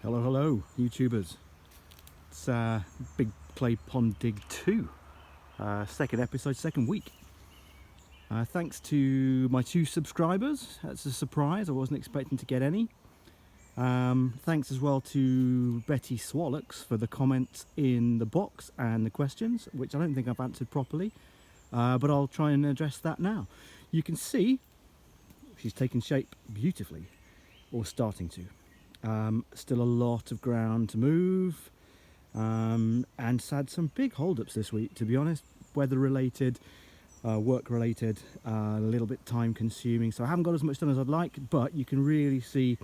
Hello, hello, YouTubers. It's Big Clay Pond Dig 2, second episode, second week. Thanks to my 2 subscribers. That's a surprise, I wasn't expecting to get any. Thanks as well to Betty Swallocks for the comments in the box and the questions, which I don't think I've answered properly, but I'll try and address that now. You can see she's taken shape beautifully, or starting to. Still a lot of ground to move, and had some big hold-ups this week, to be honest. Weather related, work related, a little bit time consuming, so I haven't got as much done as I'd like, but you can really see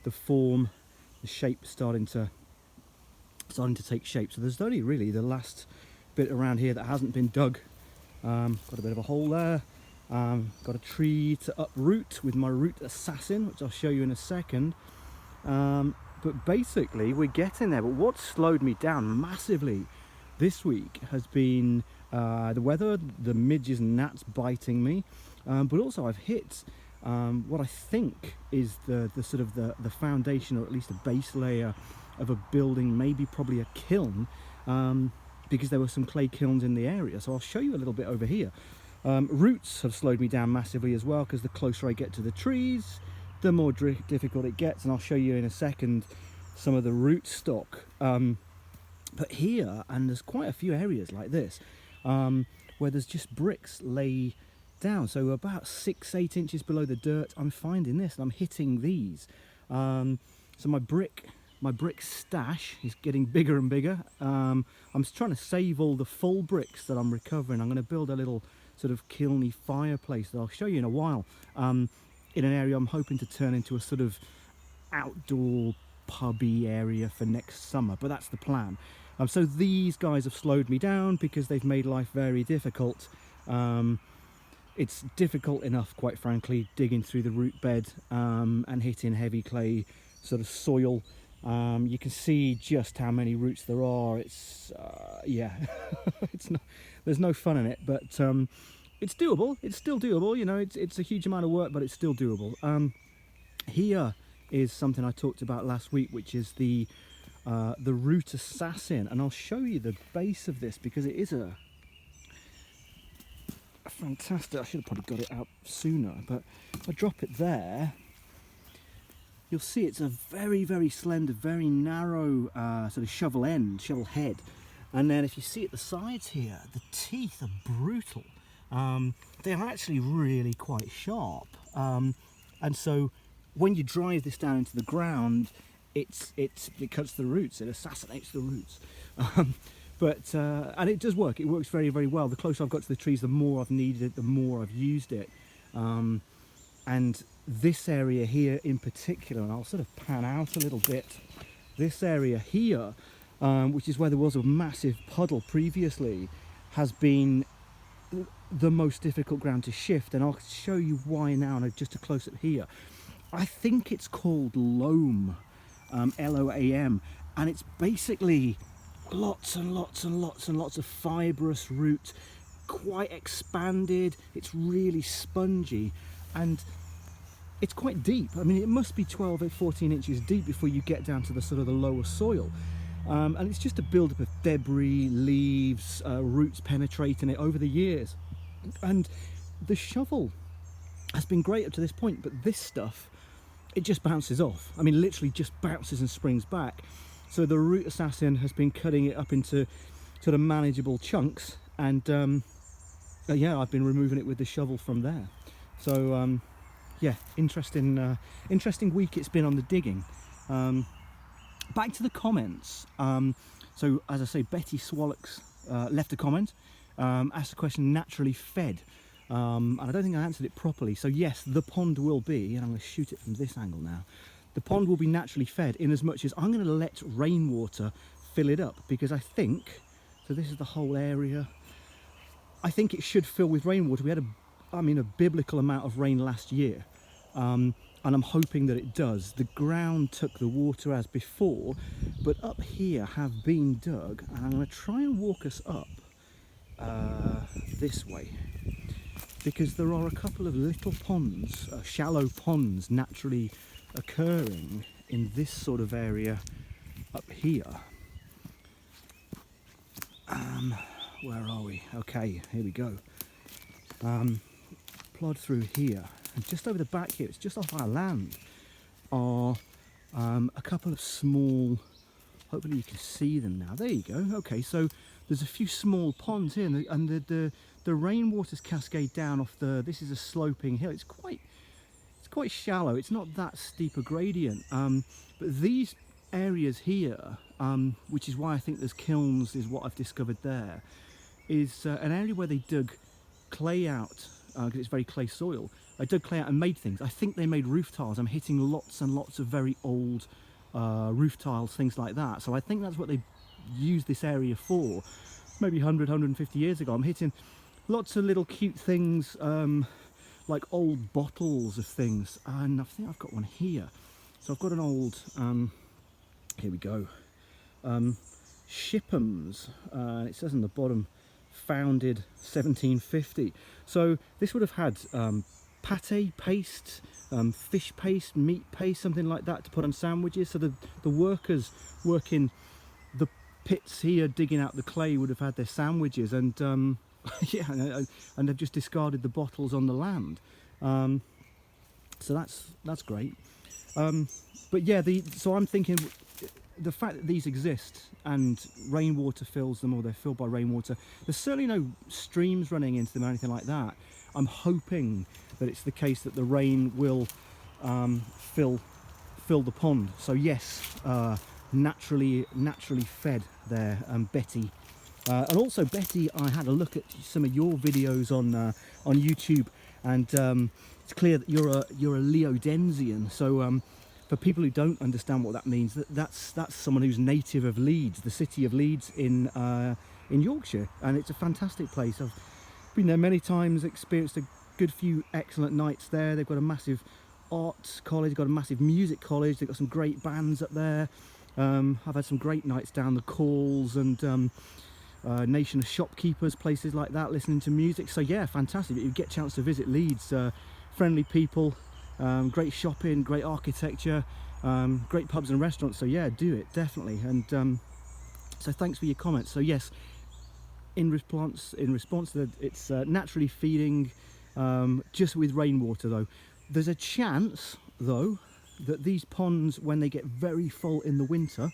the form, the shape starting to take shape. So there's only really the last bit around here that hasn't been dug. Got a bit of a hole there. Got a tree to uproot with my root assassin, which I'll show you in a second. But basically we're getting there. But what slowed me down massively this week has been the weather, the midges and gnats biting me, but also I've hit what I think is the sort of the foundation, or at least a base layer of a building, maybe probably a kiln, because there were some clay kilns in the area. So I'll show you a little bit over here. Roots have slowed me down massively as well, because the closer I get to the trees, the more difficult it gets, and I'll show you in a second some of the root stock. But here, and there's quite a few areas like this, where there's just bricks lay down, so about 6-8 inches below the dirt I'm finding this, and I'm hitting these. So my brick stash is getting bigger and bigger. I'm trying to save all the full bricks that I'm recovering. I'm going to build a little sort of kilny fireplace that I'll show you in a while, in an area I'm hoping to turn into a sort of outdoor pubby area for next summer, but that's the plan. So these guys have slowed me down because they've made life very difficult. It's difficult enough, quite frankly, digging through the root bed and hitting heavy clay sort of soil. You can see just how many roots there are. It's yeah, there's no fun in it, but it's doable. It's still doable, you know. It's a huge amount of work, but it's still doable. Here is something I talked about last week, which is the root assassin, and I'll show you the base of this because it is a fantastic. I should have probably got it out sooner, but if I drop it there, you'll see it's a very, very slender, very narrow sort of shovel head. And then if you see at the sides here, the teeth are brutal. They are actually really quite sharp. And so when you drive this down into the ground, it cuts the roots, it assassinates the roots. And it does work. It works very, very well. The closer I've got to the trees, the more I've needed it, the more I've used it. And this area here in particular, and I'll sort of pan out a little bit, this area here, which is where there was a massive puddle previously, has been the most difficult ground to shift, and I'll show you why now, and just a close up here. I think it's called loam, L-O-A-M, and it's basically lots and lots and lots and lots of fibrous root, quite expanded. It's really spongy, and it's quite deep. I mean, it must be 12 or 14 inches deep before you get down to the sort of the lower soil. And it's just a build-up of debris, leaves, roots penetrating it over the years. And the shovel has been great up to this point, but this stuff, it just bounces off. I mean, literally just bounces and springs back. So the root assassin has been cutting it up into sort of manageable chunks, and yeah, I've been removing it with the shovel from there. So yeah, interesting week it's been on the digging. Back to the comments. So as I say, Betty Swallocks left a comment, asked the question, naturally fed, and I don't think I answered it properly. So yes, the pond will be, and I'm going to shoot it from this angle now, the pond will be naturally fed in as much as I'm going to let rainwater fill it up, because I think, so this is the whole area, I think it should fill with rainwater. We had a biblical amount of rain last year, and I'm hoping that it does. The ground took the water as before, but up here have been dug, and I'm going to try and walk us up this way, because there are a couple of little ponds, shallow ponds naturally occurring in this sort of area up here. Where are we? Okay, here we go. Plod through here, and just over the back here, it's just off our land, are a couple of small, hopefully you can see them now, there you go. Okay, so there's a few small ponds here, and the rainwater's cascade down off this is a sloping hill. It's quite shallow, it's not that steep a gradient, but these areas here, which is why I think there's kilns, is what I've discovered there, is an area where they dug clay out, because it's very clay soil. I dug clay out and made things. I think they made roof tiles. I'm hitting lots and lots of very old roof tiles, things like that. So I think that's what they used this area for, maybe 100, 150 years ago. I'm hitting lots of little cute things, like old bottles of things. And I think I've got one here. So I've got an old, here we go, Shiphams. It says on the bottom, founded 1750. So this would have had pate paste, fish paste, meat paste, something like that to put on sandwiches. So the workers working the pits here digging out the clay would have had their sandwiches, and yeah, and they've just discarded the bottles on the land. So that's great. But yeah, so I'm thinking the fact that these exist and rainwater fills them, or they're filled by rainwater, there's certainly no streams running into them or anything like that. I'm hoping that it's the case that the rain will fill the pond. So yes, naturally fed there, Betty. And also Betty, I had a look at some of your videos on YouTube, and it's clear that you're a Leodensian. So for people who don't understand what that means, that's someone who's native of Leeds, the city of Leeds in Yorkshire, and it's a fantastic place. I've been there many times, experienced a good few excellent nights there. They've got a massive arts college, got a massive music college, they've got some great bands up there. I've had some great nights down the Calls and Nation of Shopkeepers, places like that, listening to music. So yeah, fantastic. If you get a chance to visit Leeds, friendly people, great shopping, great architecture, great pubs and restaurants. So yeah, do it, definitely. And so thanks for your comments. So yes, in response to it's naturally feeding, just with rainwater though. There's a chance though that these ponds, when they get very full in the winter,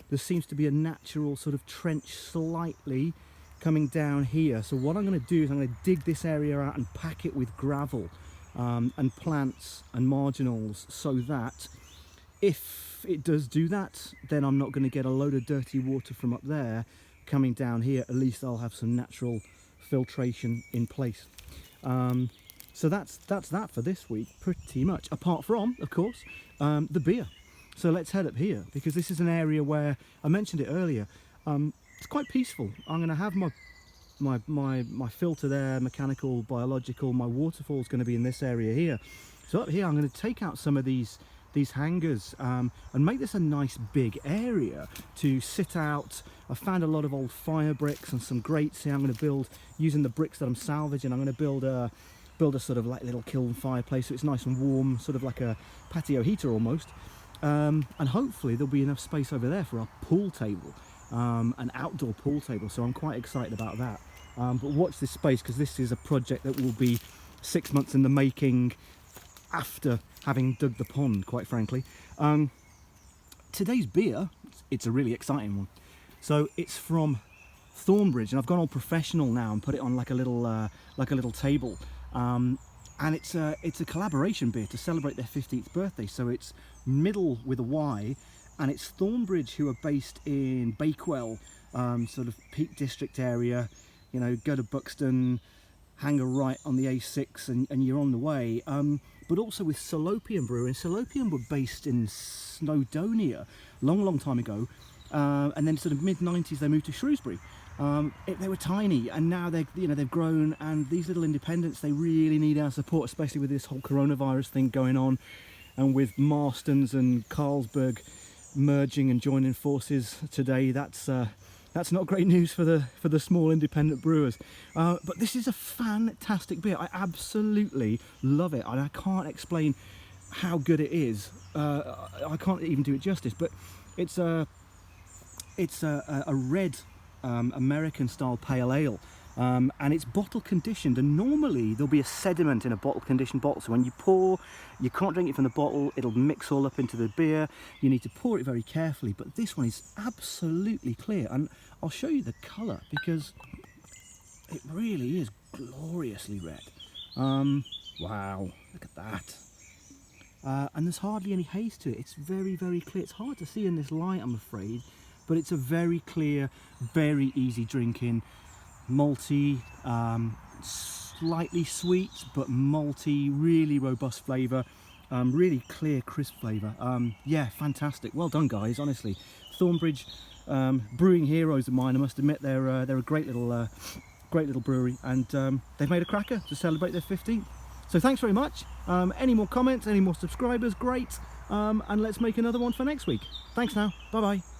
there seems to be a natural sort of trench slightly coming down here. So what I'm going to do is I'm going to dig this area out and pack it with gravel and plants and marginals, so that if it does do that, then I'm not going to get a load of dirty water from up there coming down here. At least I'll have some natural filtration in place. So that's that for this week, pretty much, apart from, of course, the beer. So let's head up here, because this is an area where, I mentioned it earlier, it's quite peaceful. I'm going to have my filter there, mechanical, biological. My waterfall's going to be in this area here. So up here I'm going to take out some of these hangers and make this a nice big area to sit out. I found a lot of old fire bricks and some grates here. I'm going to build, using the bricks that I'm salvaging, I'm going to build a sort of like little kiln fireplace, so it's nice and warm, sort of like a patio heater almost. And hopefully there'll be enough space over there for our pool table, an outdoor pool table, so I'm quite excited about that. But watch this space, because this is a project that will be 6 months in the making, after having dug the pond, quite frankly. Today's beer, it's a really exciting one. So it's from Thornbridge, and I've gone all professional now and put it on like a little table. And it's a collaboration beer to celebrate their 15th birthday. So it's Myddle with a Y, and it's Thornbridge, who are based in Bakewell, sort of Peak District area. You know, go to Buxton, hang a right on the A6 and you're on the way. But also with Salopian Brewery. Salopian were based in Snowdonia long time ago, and then sort of mid-90s they moved to Shrewsbury. They were tiny, and now they've grown, and these little independents, they really need our support, especially with this whole coronavirus thing going on, and with Marston's and Carlsberg merging and joining forces today. That's not great news for the small independent brewers. But this is a fantastic beer. I absolutely love it, and I can't explain how good it is. I can't even do it justice, but it's a red American style pale ale. And it's bottle conditioned, and normally there'll be a sediment in a bottle conditioned bottle, so when you pour, you can't drink it from the bottle, it'll mix all up into the beer. You need to pour it very carefully, but this one is absolutely clear, and I'll show you the colour because it really is gloriously red. Wow, look at that. And there's hardly any haze to it. It's very, very clear. It's hard to see in this light, I'm afraid, but it's a very clear, very easy drinking, malty, slightly sweet but malty, really robust flavour, really clear, crisp flavour. Yeah, fantastic. Well done, guys. Honestly, Thornbridge, brewing heroes of mine. I must admit, they're a great little brewery, and they've made a cracker to celebrate their 15th. So thanks very much. Any more comments, any more subscribers, great. And let's make another one for next week. Thanks now. Bye bye.